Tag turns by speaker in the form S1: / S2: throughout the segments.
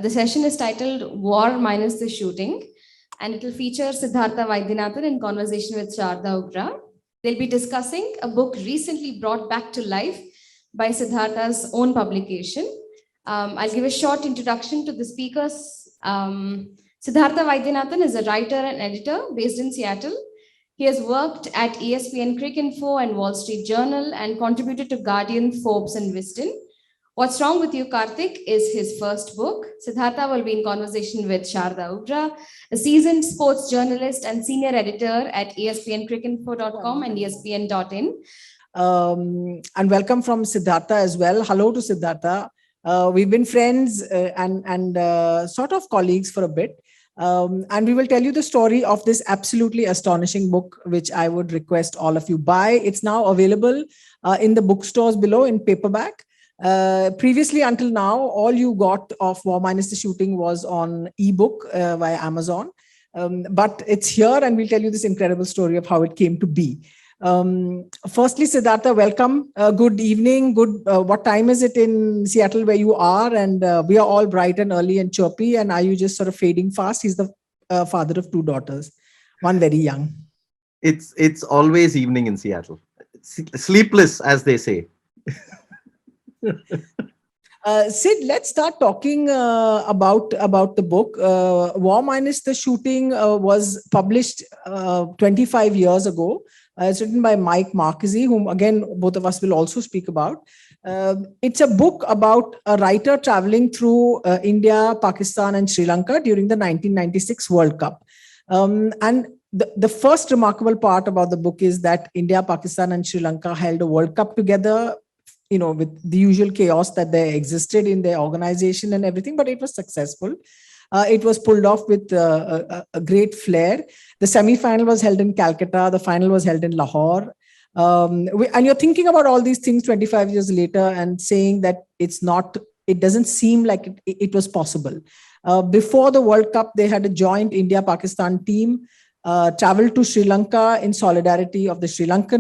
S1: The session is titled War Minus the Shooting, and it will feature Siddhartha Vaidyanathan in conversation with Sharda Ugra. They'll be discussing a book recently brought back to life by Siddhartha's own publication. I'll give a short introduction to the speakers. Siddhartha Vaidyanathan is a writer and editor based in Seattle. He has worked at ESPN Cricinfo and Wall Street Journal and contributed to Guardian, Forbes, and Wisden. What's Wrong with You, Karthik is his first book. Siddhartha will be in conversation with Sharda Ugra, a seasoned sports journalist and senior editor at ESPNcricinfo.com and ESPN.in.
S2: And welcome from Siddhartha as well. Hello to Siddhartha. We've been friends and sort of colleagues for a bit. And we will tell you the story of this absolutely astonishing book, which I would request all of you buy. It's now available in the bookstores below in paperback. Previously, until now, all you got of War Minus the Shooting was on ebook via Amazon. But it's here, and we'll tell you this incredible story of how it came to be. Firstly, Siddhartha, welcome. Good evening. What time is it in Seattle where you are? And we are all bright and early and chirpy. And are you just sort of fading fast? He's the father of two daughters, one very young.
S3: It's always evening in Seattle. Sleepless, as they say.
S2: Sid, let's start talking about the book. War Minus the Shooting was published 25 years ago. It's written by Mike Marqusee, whom again both of us will also speak about. It's a book about a writer traveling through India, Pakistan, and Sri Lanka during the 1996 World Cup. And the first remarkable part about the book is that India, Pakistan, and Sri Lanka held a World Cup together, you know, with the usual chaos that there existed in their organization and everything, but it was successful. It was pulled off with a great flair. The semi-final was held in Calcutta. The final was held in Lahore. And you're thinking about all these things 25 years later and saying that it doesn't seem like it was possible. Before the World Cup, they had a joint India-Pakistan team traveled to Sri Lanka in solidarity of the Sri Lanka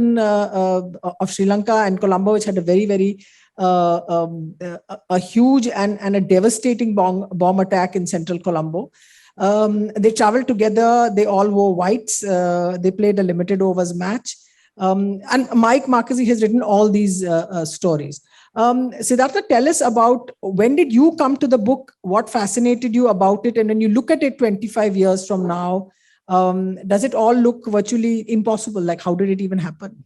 S2: and Colombo, which had a very, very a huge and a devastating bomb attack in central Colombo. They traveled together. They all wore whites. They played a limited overs match. And Mike Marqusee has written all these stories. Siddhartha, tell us about when did you come to the book? What fascinated you about it? And when you look at it 25 years from now, does it all look virtually impossible? Like, how did it even happen?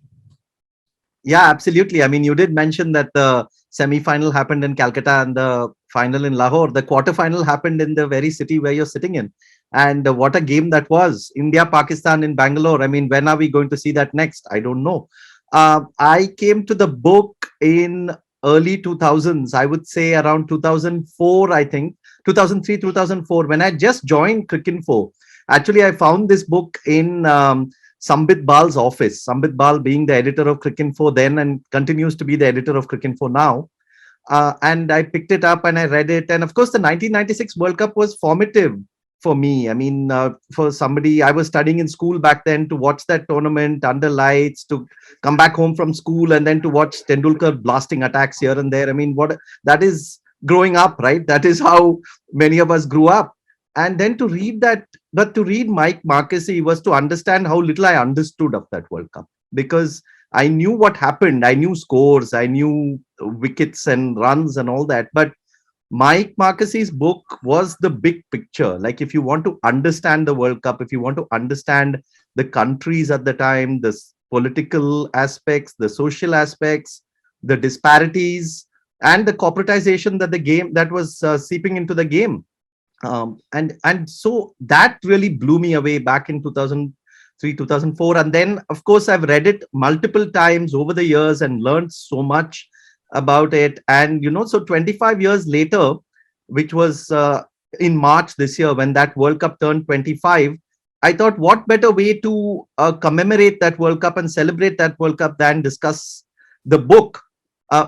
S3: Yeah, absolutely. I mean, you did mention that the semi-final happened in Calcutta and the final in Lahore. The quarter-final happened in the very city where you're sitting in. And what a game that was. India, Pakistan in Bangalore. I mean, when are we going to see that next? I don't know. I came to the book in early 2000s. I would say around 2004, I think. 2003, 2004, when I just joined Cricinfo. Actually, I found this book in Sambit Bal's office. Sambit Bal being the editor of Cricinfo then and continues to be the editor of Cricinfo now. And I picked it up and I read it. And of course, the 1996 World Cup was formative for me. I mean, for somebody, I was studying in school back then, to watch that tournament under lights, to come back home from school and then to watch Tendulkar blasting attacks here and there. I mean, that is growing up, right? That is how many of us grew up. And then to read that, but to read Mike Marqusee was to understand how little I understood of that World Cup, because I knew what happened. I knew scores, I knew wickets and runs and all that. But Mike Marqusee's book was the big picture. Like, if you want to understand the World Cup, if you want to understand the countries at the time, the political aspects, the social aspects, the disparities, and the corporatization that the game that was seeping into the game. And so that really blew me away back in 2003, 2004. And then, of course, I've read it multiple times over the years and learned so much about it. And, you know, so 25 years later, which was in March this year, when that World Cup turned 25, I thought, what better way to commemorate that World Cup and celebrate that World Cup than discuss the book,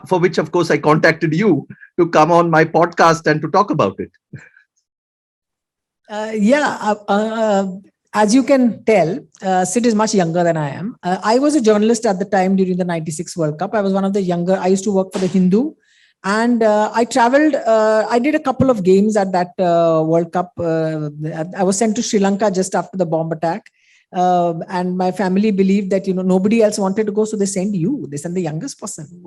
S3: for which, of course, I contacted you to come on my podcast and to talk about it.
S2: As you can tell, Sid is much younger than I am. I was a journalist at the time during the 96 World Cup. I was one of the younger. I used to work for the Hindu And I traveled. I did a couple of games at that World Cup. I was sent to Sri Lanka just after the bomb attack. And my family believed that nobody else wanted to go, so they send you. They send the youngest person.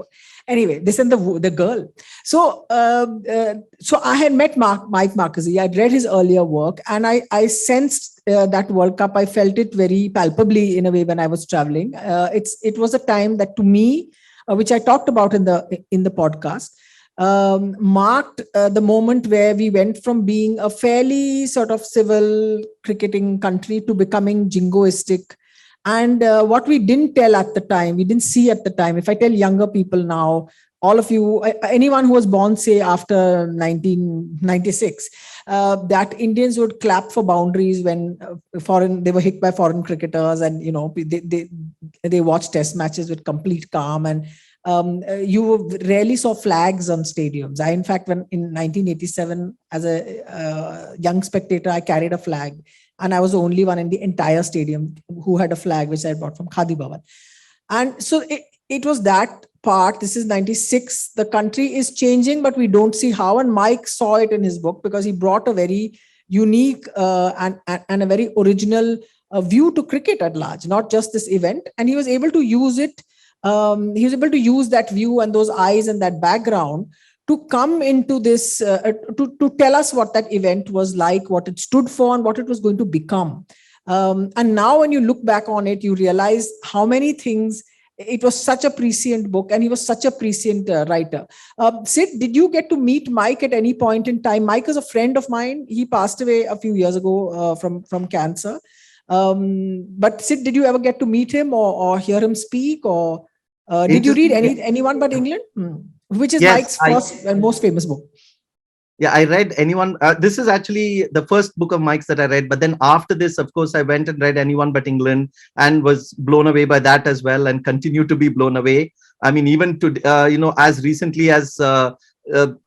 S2: Anyway, they send the girl. So so I had met Mike Marquis. I'd read his earlier work, and I sensed that World Cup. I felt it very palpably in a way when I was traveling. It was a time that to me, which I talked about in the podcast, marked the moment where we went from being a fairly sort of civil cricketing country to becoming jingoistic. And what we didn't tell at the time, we didn't see at the time. If I tell younger people now, all of you, anyone who was born, say, after 1996, that Indians would clap for boundaries when they were hit by foreign cricketers, and they watched test matches with complete calm, and you rarely saw flags on stadiums. In fact, when in 1987, as a young spectator, I carried a flag, and I was the only one in the entire stadium who had a flag, which I brought from Khadi Bhavan. And so it was that part. This is 96. The country is changing, but we don't see how. And Mike saw it in his book because he brought a very unique and a very original view to cricket at large, not just this event. And he was able to use it. He was able to use that view and those eyes and that background to come into this, to tell us what that event was like, what it stood for, and what it was going to become. And now when you look back on it, you realize how many things. It was such a prescient book, and he was such a prescient writer. Sid, did you get to meet Mike at any point in time? Mike is a friend of mine. He passed away a few years ago from cancer. But Sid, did you ever get to meet him or hear him speak, or did you read Anyone But England, which is Mike's first and most famous book?
S3: Yeah, I read Anyone. This is actually the first book of Mike's that I read. But then after this, of course, I went and read Anyone But England and was blown away by that as well, and continue to be blown away. I mean, even to, as recently as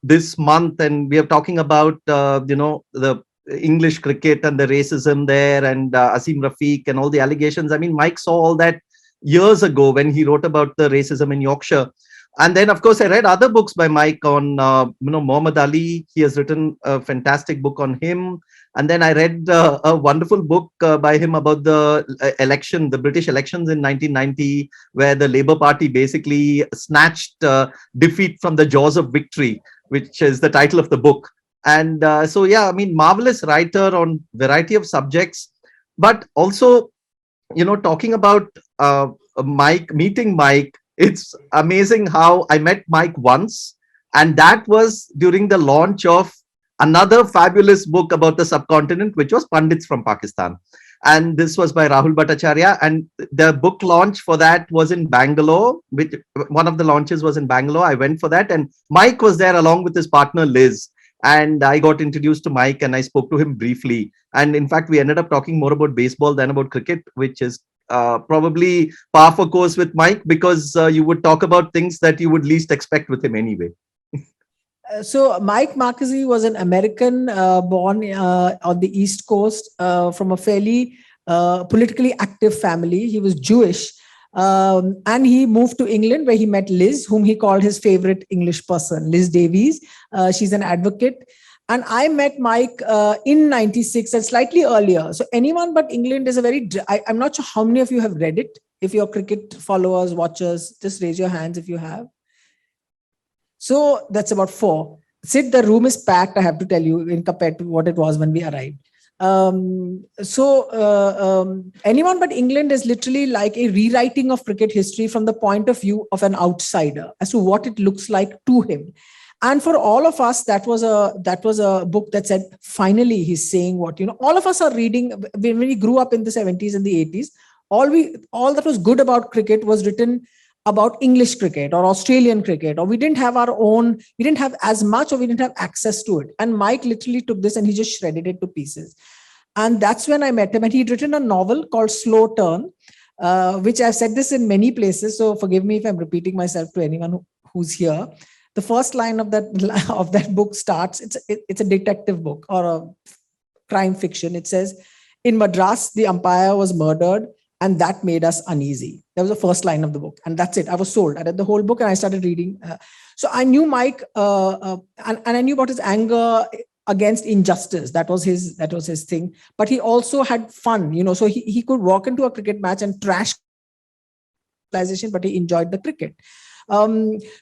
S3: this month, and we are talking about, the English cricket and the racism there, and Asim Rafiq and all the allegations. I mean, Mike saw all that years ago when he wrote about the racism in Yorkshire. And then, of course, I read other books by Mike on, Muhammad Ali. He has written a fantastic book on him. And then I read a wonderful book by him about the the British elections in 1990, where the Labour Party basically snatched defeat from the jaws of victory, which is the title of the book. And so, yeah, I mean, marvelous writer on variety of subjects, but also, talking about meeting Mike. It's amazing how I met Mike once, and that was during the launch of another fabulous book about the subcontinent, which was Pandits from Pakistan. And this was by Rahul Bhattacharya. And the book launch for that was in Bangalore. One of the launches was in Bangalore. I went for that, and Mike was there along with his partner Liz. And I got introduced to Mike, and I spoke to him briefly. And in fact, we ended up talking more about baseball than about cricket, which is probably par for course with Mike, because you would talk about things that you would least expect with him anyway.
S2: So Mike Marquis was an American born on the East Coast from a fairly politically active family. He was Jewish, and he moved to England, where he met Liz, whom he called his favorite English person, Liz Davies. She's an advocate. And I met Mike in 96 and slightly earlier. So Anyone But England is I'm not sure how many of you have read it. If you're cricket followers, watchers, just raise your hands if you have. So that's about 4. Sid, the room is packed, I have to tell you, in compared to what it was when we arrived. Anyone But England is literally like a rewriting of cricket history from the point of view of an outsider as to what it looks like to him. And for all of us, that was a book that said, finally, he's saying what, all of us are reading. When we grew up in the 70s and the 80s, all that was good about cricket was written about English cricket or Australian cricket, or we didn't have as much, or we didn't have access to it. And Mike literally took this and he just shredded it to pieces. And that's when I met him. And he'd written a novel called Slow Turn, which I've said this in many places. So forgive me if I'm repeating myself to anyone who's here. The first line of that book starts, it's a detective book or a crime fiction. It says, in Madras, the umpire was murdered and that made us uneasy. That was the first line of the book, and that's it. I was sold. I read the whole book and I started reading. So I knew Mike, and I knew about his anger against injustice. That was his thing. But he also had fun, so he could walk into a cricket match and trash, but he enjoyed the cricket.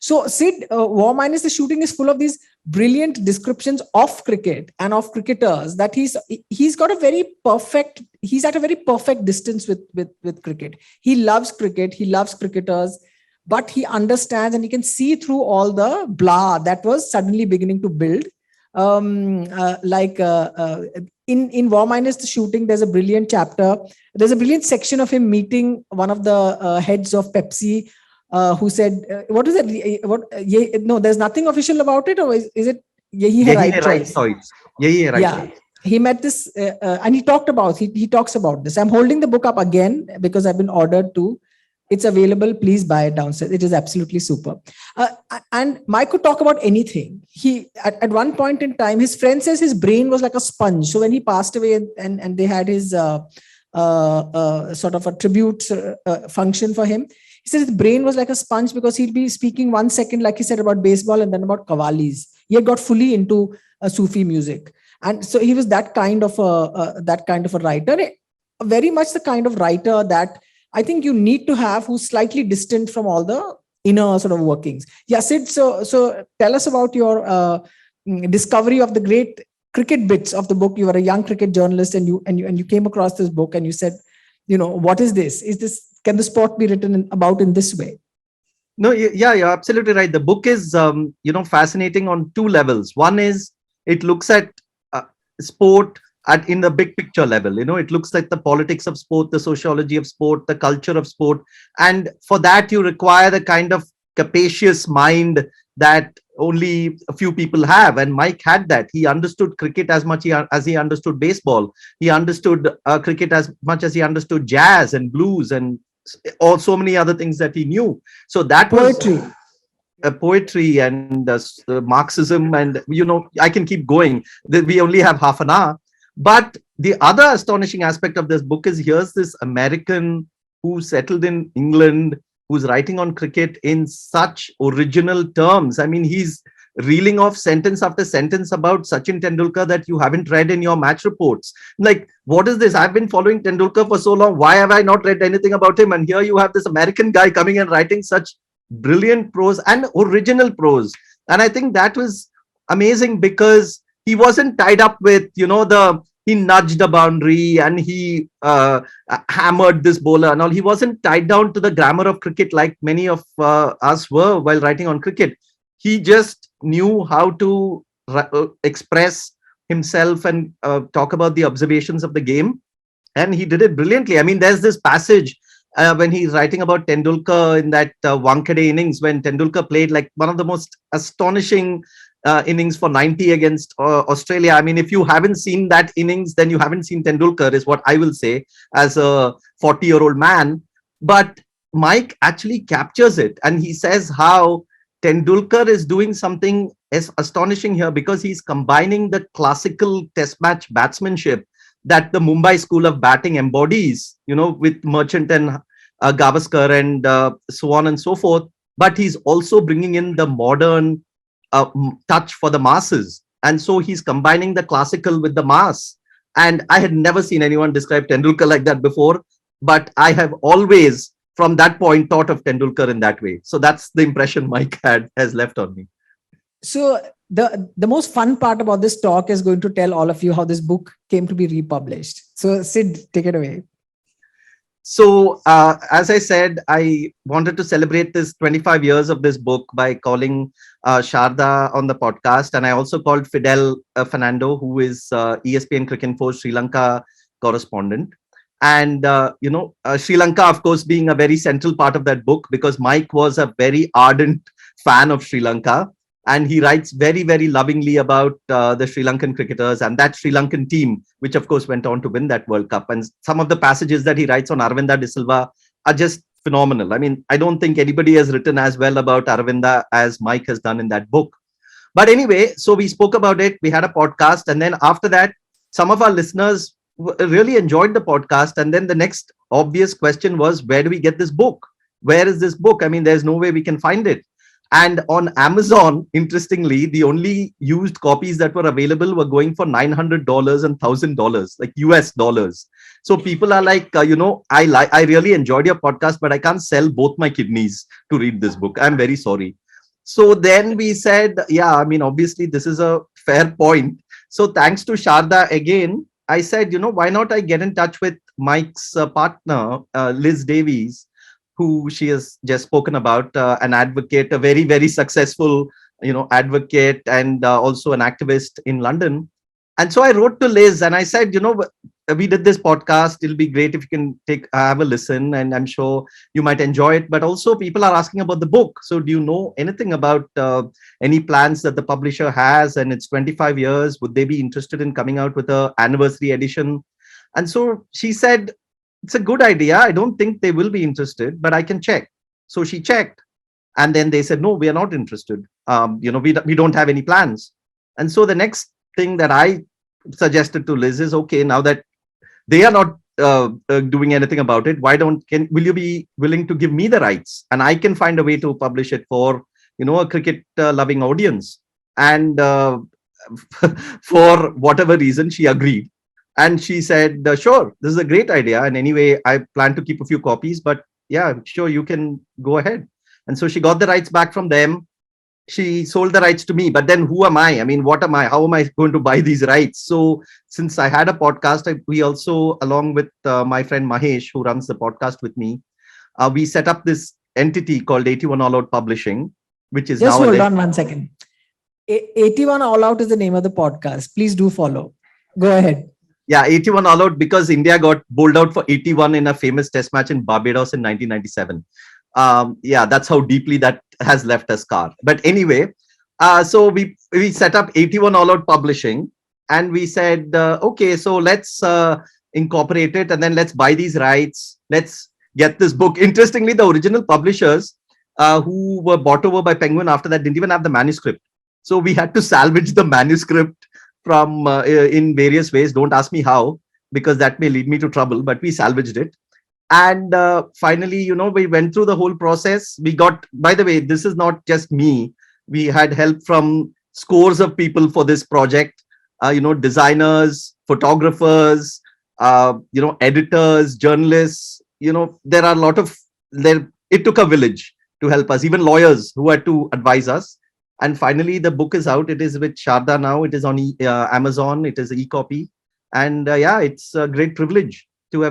S2: So Sid, War Minus the Shooting is full of these brilliant descriptions of cricket and of cricketers, that he's at a very perfect distance with cricket. He loves cricket, he loves cricketers, but he understands and he can see through all the blah that was suddenly beginning to build. In War Minus the Shooting, there's a brilliant chapter. There's a brilliant section of him meeting one of the heads of Pepsi, who said, "What is it? No, there's nothing official about it, or is it? Yahi hai right choice.
S3: Yahi hai right choice."
S2: He met this, and he talks about this. I'm holding the book up again because I've been ordered to. It's available. Please buy it downstairs. It is absolutely super. And Mike could talk about anything. He at one point in time, his friend says his brain was like a sponge. So when he passed away, and they had his sort of a tribute function for him, he said his brain was like a sponge because he'd be speaking 1 second, like he said, about baseball, and then about qawwalis. He had got fully into Sufi music, and so he was that kind of a writer, very much the kind of writer that I think you need to have, who's slightly distant from all the inner sort of workings. Yeah, Sid. So tell us about your discovery of the great cricket bits of the book. You were a young cricket journalist, and you came across this book, and you said, what is this? Can the sport be written about in this way?
S3: No, yeah, you're absolutely right. The book is, fascinating on two levels. One is it looks at sport in the big picture level. It looks like the politics of sport, the sociology of sport, the culture of sport. And for that, you require the kind of capacious mind that only a few people have. And Mike had that. He understood cricket as much as he understood baseball. He understood cricket as much as he understood jazz and blues and so many other things that he knew. So that
S2: poetry.
S3: Poetry and Marxism, and I can keep going. We only have half an hour. But the other astonishing aspect of this book is, here's this American who settled in England, who's writing on cricket in such original terms. I mean, he's reeling off sentence after sentence about Sachin Tendulkar that you haven't read in your match reports. Like, what is this? I've been following Tendulkar for so long. Why have I not read anything about him? And here you have this American guy coming and writing such brilliant prose and original prose. And I think that was amazing because he wasn't tied up with, he nudged the boundary and he hammered this bowler and all. He wasn't tied down to the grammar of cricket like many of us were while writing on cricket. He just knew how to express himself and talk about the observations of the game. And he did it brilliantly. I mean, there's this passage when he's writing about Tendulkar in that Wankhede innings, when Tendulkar played like one of the most astonishing innings for 90 against Australia. I mean, if you haven't seen that innings, then you haven't seen Tendulkar, is what I will say as a 40-year-old man. But Mike actually captures it, and he says how Tendulkar is doing something astonishing here because he's combining the classical test match batsmanship that the Mumbai school of batting embodies, with Merchant and Gavaskar and so on and so forth. But he's also bringing in the modern touch for the masses. And so he's combining the classical with the mass. And I had never seen anyone describe Tendulkar like that before, but I have always, from that point, thought of Tendulkar in that way. So that's the impression Mike has left on me.
S2: So the most fun part about this talk is going to tell all of you how this book came to be republished. So Sid, take it away.
S3: So as I said, I wanted to celebrate this 25 years of this book by calling Sharda on the podcast. And I also called Fidel Fernando, who is ESPN Cricinfo Sri Lanka correspondent. And, Sri Lanka, of course, being a very central part of that book, because Mike was a very ardent fan of Sri Lanka. And he writes very, very lovingly about the Sri Lankan cricketers and that Sri Lankan team, which of course went on to win that World Cup. And some of the passages that he writes on Aravinda de Silva are just phenomenal. I mean, I don't think anybody has written as well about Aravinda as Mike has done in that book. But anyway, so we spoke about it. We had a podcast. And then after that, some of our listeners really enjoyed the podcast. And then the next obvious question was, where do we get this book? Where is this book? I mean, there's no way we can find it. And on Amazon, interestingly, the only used copies that were available were going for $900 and $1,000, like US dollars. So people are like, I really enjoyed your podcast, but I can't sell both my kidneys to read this book. I'm very sorry. So then we said, yeah, I mean, obviously, this is a fair point. So thanks to Sharda again, I said, why not I get in touch with Mike's partner, Liz Davies, who she has just spoken about, an advocate, a very, very successful, advocate, and also an activist in London. And so I wrote to Liz and I said, we did this podcast. It'll be great if you can have a listen, and I'm sure you might enjoy it. But also, people are asking about the book. So, do you know anything about any plans that the publisher has? And it's 25 years. Would they be interested in coming out with an anniversary edition? And so she said, it's a good idea. I don't think they will be interested, but I can check. So she checked, and then they said, no, we are not interested. We don't have any plans. And so the next thing that I suggested to Liz is, okay, now that they are not doing anything about it, will you be willing to give me the rights, and I can find a way to publish it for a cricket loving audience? And for whatever reason, she agreed. And she said, sure, this is a great idea. And anyway, I plan to keep a few copies, but yeah, sure, you can go ahead. And so she got the rights back from them. She sold the rights to me. But then who am I? I mean, what am I? How am I going to buy these rights? So since I had a podcast, we also, along with my friend Mahesh, who runs the podcast with me, we set up this entity called 81 All Out Publishing, which is
S2: just
S3: now...
S2: hold on 1 second. 81 All Out is the name of the podcast. Please do follow. Go ahead.
S3: Yeah, 81 All Out, because India got bowled out for 81 in a famous test match in Barbados in 1997. Yeah, that's how deeply that has left a scar. But anyway, so we set up 81 All Out Publishing, and we said, okay, so let's incorporate it, and then let's buy these rights. Let's get this book. Interestingly, the original publishers who were bought over by Penguin after that didn't even have the manuscript. So we had to salvage the manuscript from in various ways. Don't ask me how, because that may lead me to trouble, but we salvaged it. And finally, we went through the whole process. We got, by the way, this is not just me. We had help from scores of people for this project, designers, photographers, editors, journalists. There are a lot of, it took a village to help us, even lawyers who had to advise us. And finally, the book is out. It is with Sharda now. It is on Amazon. It is e-copy. And yeah, it's a great privilege to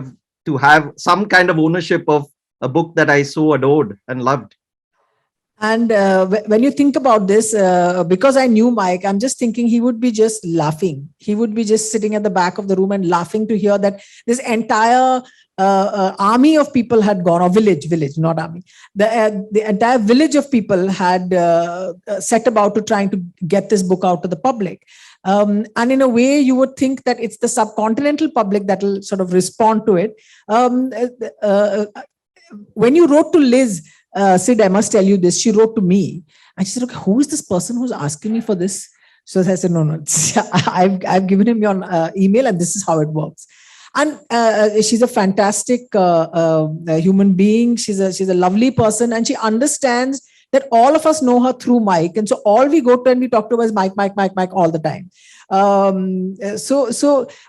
S3: have some kind of ownership of a book that I so adored and loved.
S2: And when you think about this, because I knew Mike, I'm just thinking he would be just laughing. He would be just sitting at the back of the room and laughing to hear that this entire army of people had gone, or village, not army. The entire village of people had set about to trying to get this book out to the public. And in a way, you would think that it's the subcontinental public that will sort of respond to it. When you wrote to Liz, Sid, I must tell you this, she wrote to me and she said, okay, who is this person who's asking me for this? So I said, no, I've given him your email and this is how it works. And she's a fantastic human being. She's a lovely person, and she understands that all of us know her through Mike. And so all we go to and we talk to her is Mike all the time.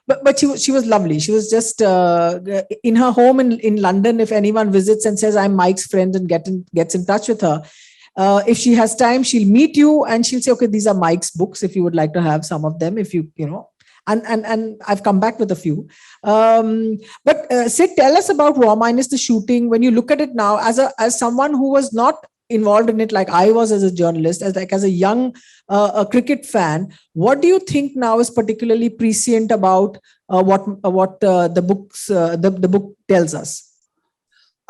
S2: But she was lovely. She was just in her home in London. If anyone visits and says, I'm Mike's friend, and gets in touch with her, if she has time, she'll meet you and she'll say, okay, these are Mike's books. If you would like to have some of them, and I've come back with a few. But Sid, tell us about War Minus the Shooting. When you look at it now, as someone who was not involved in it like I was as a journalist, as a young cricket fan, what do you think now is particularly prescient about what the book tells us?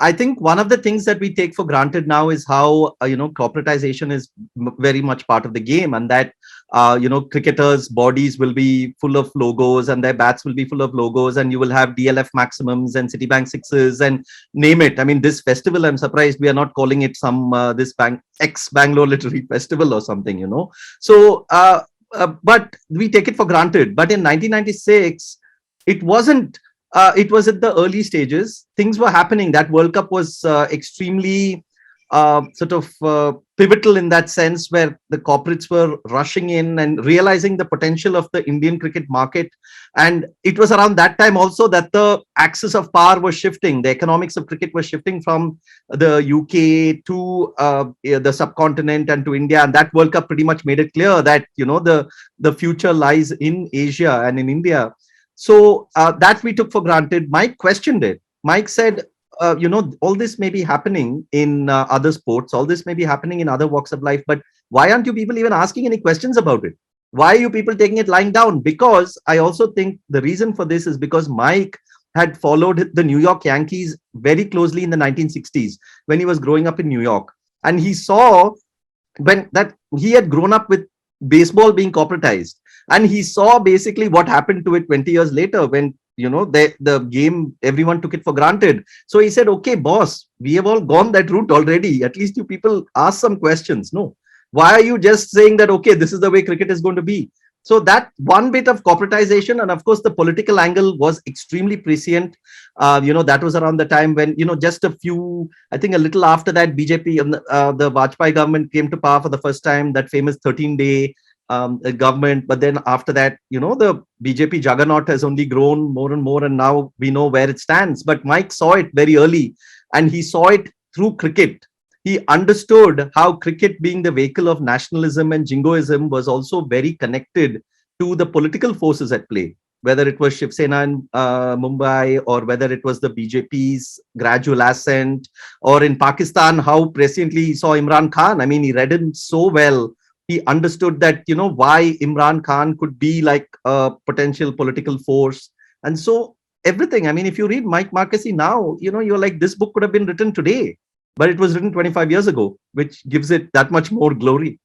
S3: I think one of the things that we take for granted now is how corporatization is very much part of the game, and that cricketers' bodies will be full of logos and their bats will be full of logos, and you will have DLF maximums and Citibank sixes and name it. I mean, this festival, I'm surprised we are not calling it some Bangalore Literary Festival or something, So, but we take it for granted. But in 1996, it wasn't. It was at the early stages. Things were happening. That World Cup was extremely sort of pivotal in that sense, where the corporates were rushing in and realizing the potential of the Indian cricket market. And it was around that time also that the axis of power was shifting. The economics of cricket was shifting from the UK to the subcontinent and to India. And that World Cup pretty much made it clear that, the future lies in Asia and in India. So that we took for granted. Mike questioned it. Mike said, all this may be happening in other sports, all this may be happening in other walks of life, but why aren't you people even asking any questions about it? Why are you people taking it lying down? Because I also think the reason for this is because Mike had followed the New York Yankees very closely in the 1960s when he was growing up in New York. And he saw when that he had grown up with baseball being corporatized. And he saw basically what happened to it 20 years later when the game, everyone took it for granted. So he said, okay, boss, we have all gone that route already. At least you people ask some questions. No, why are you just saying that, okay, this is the way cricket is going to be? So that one bit of corporatization, and of course the political angle was extremely prescient. That was around the time when, just I think a little after that, BJP, the Vajpayee government came to power for the first time, that famous 13-day government. But then after that, the BJP juggernaut has only grown more and more, and now we know where it stands. But Mike saw it very early, and he saw it through cricket. He understood how cricket, being the vehicle of nationalism and jingoism, was also very connected to the political forces at play, whether it was Shiv Sena in Mumbai, or whether it was the BJP's gradual ascent, or in Pakistan, how presciently he saw Imran Khan. I mean, he read him so well. He understood that, why Imran Khan could be like a potential political force. And so everything, I mean, if you read Mike Marquesi now, you're like, this book could have been written today, but it was written 25 years ago, which gives it that much more glory.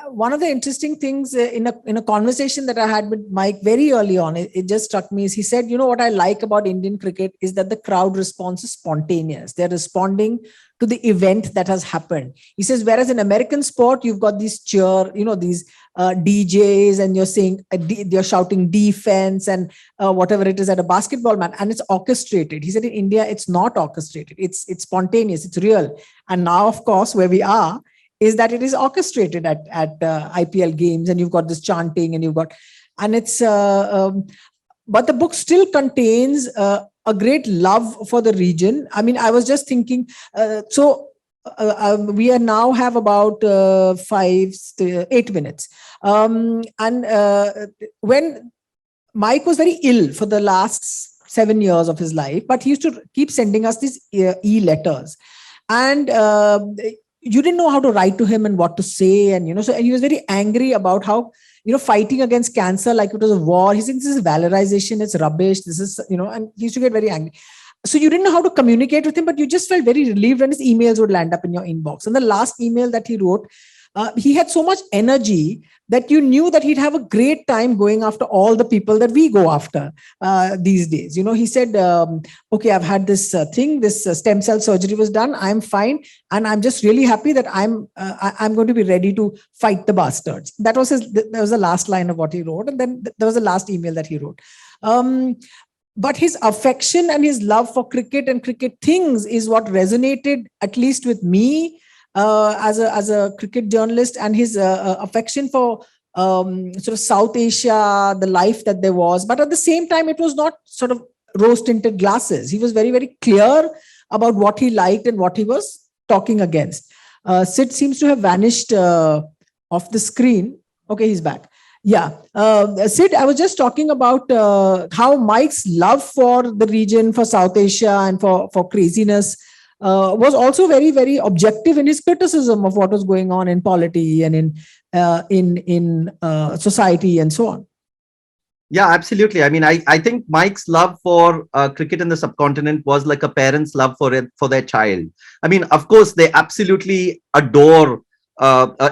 S2: One of the interesting things in a conversation that I had with Mike very early on, it just struck me, is he said, what I like about Indian cricket is that the crowd response is spontaneous. They're responding to the event that has happened. He says, whereas in American sport, you've got these these DJs, and you're saying, you're shouting defense and whatever it is at a basketball match, and it's orchestrated. He said in India, it's not orchestrated. It's spontaneous. It's real. And now, of course, where we are, is that it is orchestrated at IPL games, and you've got this chanting, and it's but the book still contains a great love for the region. I mean, I was just thinking, we now have about 8 minutes. When Mike was very ill for the last 7 years of his life, but he used to keep sending us these e-letters, and you didn't know how to write to him and what to say. And, and he was very angry about how, fighting against cancer, like it was a war. He said, this is valorization, it's rubbish. This is, and he used to get very angry. So you didn't know how to communicate with him, but you just felt very relieved when his emails would land up in your inbox. And the last email that he wrote, he had so much energy that you knew that he'd have a great time going after all the people that we go after these days. He said, okay, I've had this thing, this stem cell surgery was done. I'm fine. And I'm just really happy that I'm going to be ready to fight the bastards. That was the last line of what he wrote. And then there was the last email that he wrote. But his affection and his love for cricket and cricket things is what resonated, at least with me, as a cricket journalist, and his affection for sort of South Asia, the life that there was. But at the same time, it was not sort of rose-tinted glasses. He was very, very clear about what he liked and what he was talking against. Sid seems to have vanished off the screen. Okay, he's back. Yeah. Sid, I was just talking about how Mike's love for the region, for South Asia, and for craziness was also very, very objective in his criticism of what was going on in polity and in society and so on.
S3: Yeah, absolutely. I mean, I think Mike's love for cricket in the subcontinent was like a parent's love for their child. I mean, of course, they absolutely adore,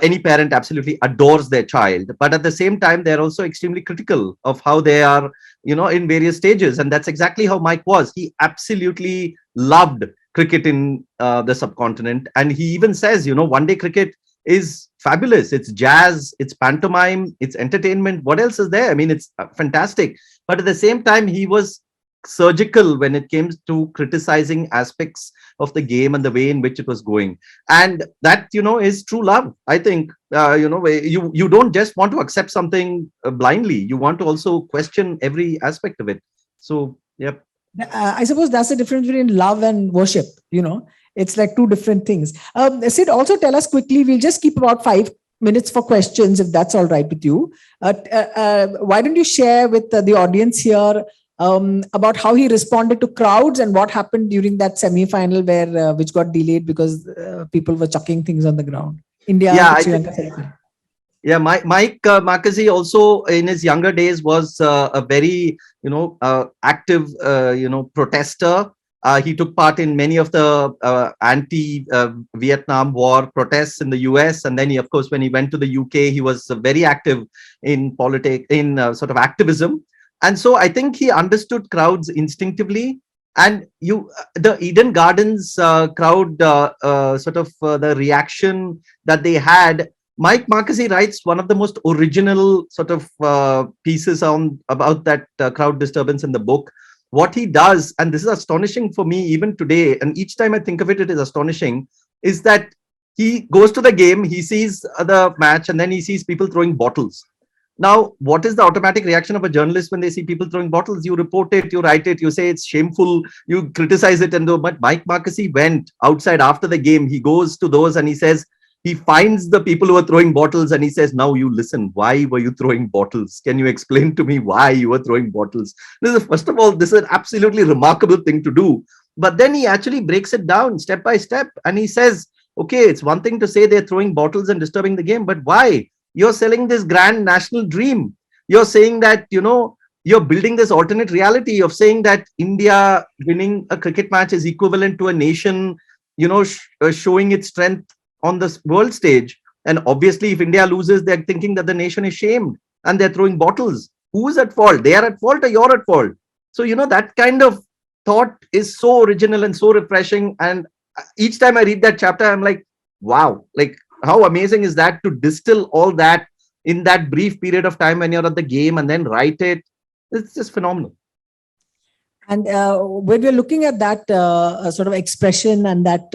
S3: any parent absolutely adores their child. But at the same time, they're also extremely critical of how they are, in various stages. And that's exactly how Mike was. He absolutely loved cricket in the subcontinent. And he even says, one day cricket is fabulous. It's jazz, it's pantomime, it's entertainment. What else is there? I mean, it's fantastic. But at the same time, he was surgical when it came to criticizing aspects of the game and the way in which it was going. And that, is true love. I think, you don't just want to accept something blindly. You want to also question every aspect of it. So, yep.
S2: I suppose that's the difference between love and worship. It's like two different things. Sid, also tell us quickly, we'll just keep about 5 minutes for questions, if that's all right with you. Why don't you share with the audience here about how he responded to crowds and what happened during that semi-final which got delayed because people were chucking things on the ground. India, Sri Lanka.
S3: Yeah, Mike Marquez also in his younger days was a very, active, protester. He took part in many of the anti-Vietnam War protests in the US. And then, of course, when he went to the UK, he was very active in politics, in sort of activism. And so I think he understood crowds instinctively. And the Eden Gardens crowd, the reaction that they had. Mike Marquez writes one of the most original sort of pieces about that crowd disturbance in the book. What he does, and this is astonishing for me even today, and each time I think of it, it is astonishing, is that he goes to the game, he sees the match, and then he sees people throwing bottles. Now, what is the automatic reaction of a journalist when they see people throwing bottles? You report it, you write it, you say it's shameful, you criticize it. But Mike Marquez went outside after the game. He goes to those and he says, he finds the people who are throwing bottles and he says, now you listen, why were you throwing bottles? Can you explain to me why you were throwing bottles? First of all, this is an absolutely remarkable thing to do. But then he actually breaks it down step by step. And he says, okay, it's one thing to say they're throwing bottles and disturbing the game, but why? You're selling this grand national dream. You're saying that, you're building this alternate reality of saying that India winning a cricket match is equivalent to a nation, showing its strength on the world stage. And obviously, if India loses, they're thinking that the nation is shamed and they're throwing bottles. Who's at fault? They are at fault or you're at fault? So, that kind of thought is so original and so refreshing. And each time I read that chapter, I'm like, wow, like how amazing is that to distill all that in that brief period of time when you're at the game and then write it. It's just phenomenal.
S2: And when we're looking at that sort of expression and that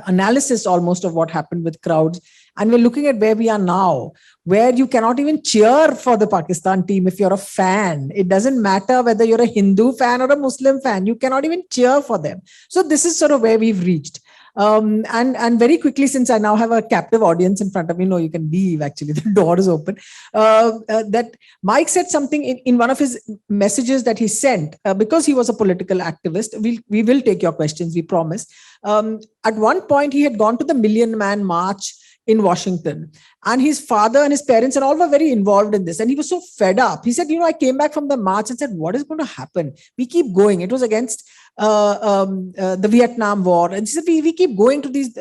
S2: analysis almost of what happened with crowds, and we're looking at where we are now, where you cannot even cheer for the Pakistan team if you're a fan. It doesn't matter whether you're a Hindu fan or a Muslim fan. You cannot even cheer for them. So this is sort of where we've reached. And very quickly, since I now have a captive audience in front of me, no, you can leave, actually, the door is open, that Mike said something in one of his messages that he sent, because he was a political activist. We will take your questions, we promise. At one point, he had gone to the Million Man March in Washington, and his father and his parents and all were very involved in this. And he was so fed up. He said, I came back from the march and said, what is going to happen? We keep going. It was against the Vietnam War. And he said, we keep going to these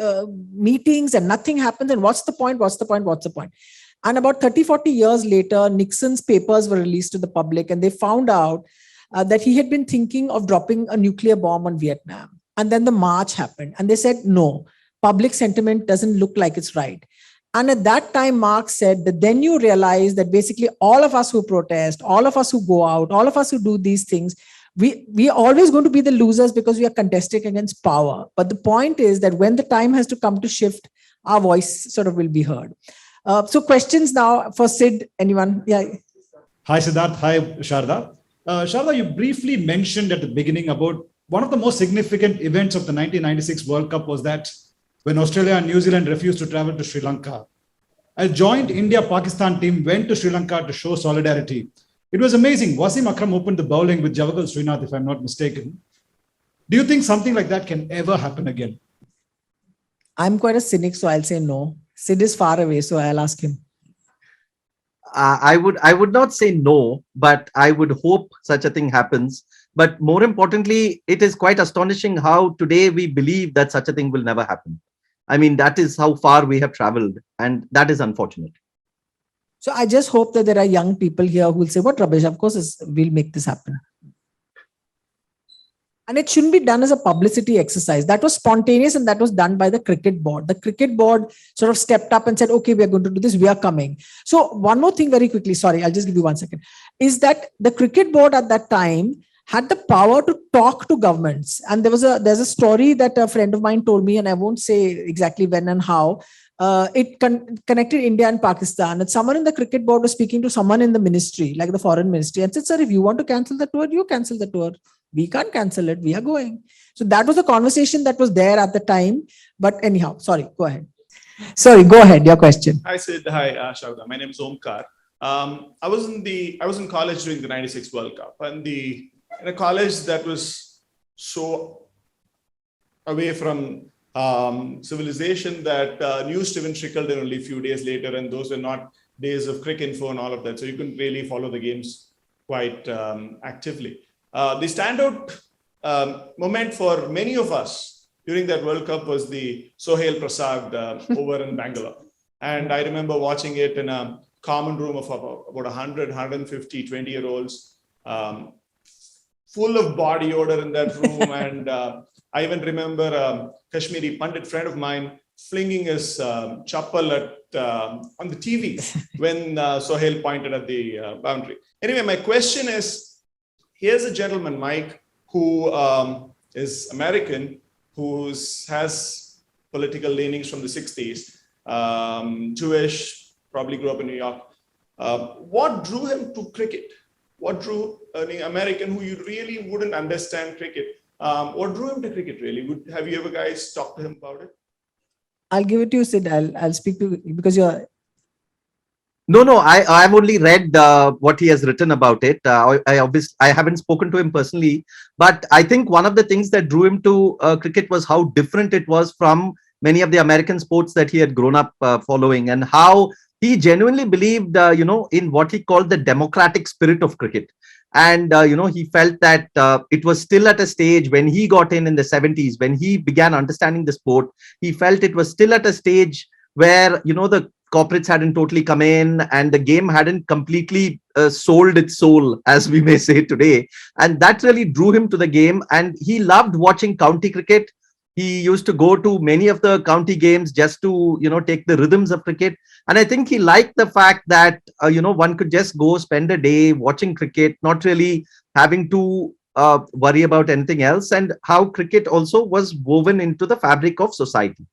S2: meetings and nothing happens. And what's the point? What's the point? What's the point? And about 30, 40 years later, Nixon's papers were released to the public, and they found out that he had been thinking of dropping a nuclear bomb on Vietnam. And then the march happened. And they said, no, public sentiment doesn't look like it's right. And at that time, Marx said that then you realize that basically all of us who protest, all of us who go out, all of us who do these things, we are always going to be the losers because we are contesting against power. But the point is that when the time has to come to shift, our voice sort of will be heard. So questions now for Sid, anyone? Yeah.
S4: Hi, Siddharth. Hi, Sharda. Sharda, you briefly mentioned at the beginning about one of the most significant events of the 1996 World Cup was that when Australia and New Zealand refused to travel to Sri Lanka. A joint India-Pakistan team went to Sri Lanka to show solidarity. It was amazing. Wasim Akram opened the bowling with Javagal Srinath, if I'm not mistaken. Do you think something like that can ever happen again?
S2: I'm quite a cynic, so I'll say no. Sid is far away, so I'll ask him.
S3: I would not say no, but I would hope such a thing happens. But more importantly, it is quite astonishing how today we believe that such a thing will never happen. I mean, that is how far we have traveled, and that is unfortunate.
S2: So I just hope that there are young people here who will say, what rubbish, of course, we'll make this happen. And it shouldn't be done as a publicity exercise. That was spontaneous and that was done by the cricket board. The cricket board sort of stepped up and said, okay, we are going to do this. We are coming. So one more thing very quickly, sorry, I'll just give you 1 second, is that the cricket board at that time had the power to talk to governments. And there's a story that a friend of mine told me, and I won't say exactly when and how. It connected India and Pakistan. And someone in the cricket board was speaking to someone in the ministry, like the foreign ministry, and said, sir, if you want to cancel the tour, you cancel the tour. We can't cancel it. We are going. So that was the conversation that was there at the time. But anyhow, sorry, go ahead. Sorry, go ahead. Your question.
S5: Hi, Sid. Hi, Sharda. My name is Omkar. I was in college during the '96 World Cup, and in a college that was so away from civilization that news even trickled in only a few days later, and those were not days of Cricinfo and all of that. So you couldn't really follow the games quite actively. The standout moment for many of us during that World Cup was the Sohail Prasad over in Bangalore. And I remember watching it in a common room of about 100, 150 20-year-olds, full of body odor in that room. And I even remember a Kashmiri Pandit friend of mine flinging his chappal on the TV when Sohail pointed at the boundary. Anyway, my question is, here's a gentleman, Mike, who is American, who has political leanings from the 60s, Jewish, probably grew up in New York. What drew him to cricket? What drew an American who you really wouldn't understand cricket? What drew him to cricket, really? Have you ever guys talked to him about it?
S2: I'll give it to you, Sid. I'll speak to you because you're...
S3: No, I've only read what he has written about it. I haven't spoken to him personally, but I think one of the things that drew him to cricket was how different it was from many of the American sports that he had grown up following, and how he genuinely believed, in what he called the democratic spirit of cricket. And, he felt that it was still at a stage when he got in the 70s, when he began understanding the sport, he felt it was still at a stage where, the corporates hadn't totally come in and the game hadn't completely sold its soul, as we may say today. And that really drew him to the game. And he loved watching county cricket. He used to go to many of the county games just to, take the rhythms of cricket. And I think he liked the fact that, one could just go spend a day watching cricket, not really having to worry about anything else, and how cricket also was woven into the fabric of society.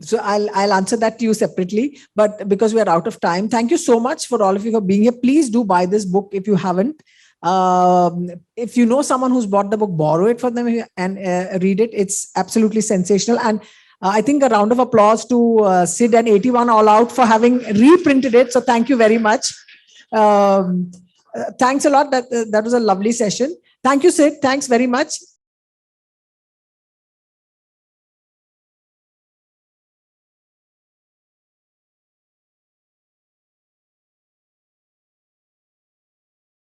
S2: So I'll answer that to you separately, but because we are out of time, thank you so much for all of you for being here. Please do buy this book if you haven't. If you know someone who's bought the book, borrow it for them and read it. It's absolutely sensational. And I think a round of applause to Sid and 81 All Out for having reprinted it. So thank you very much. Thanks a lot. That was a lovely session. Thank you, Sid. Thanks very much.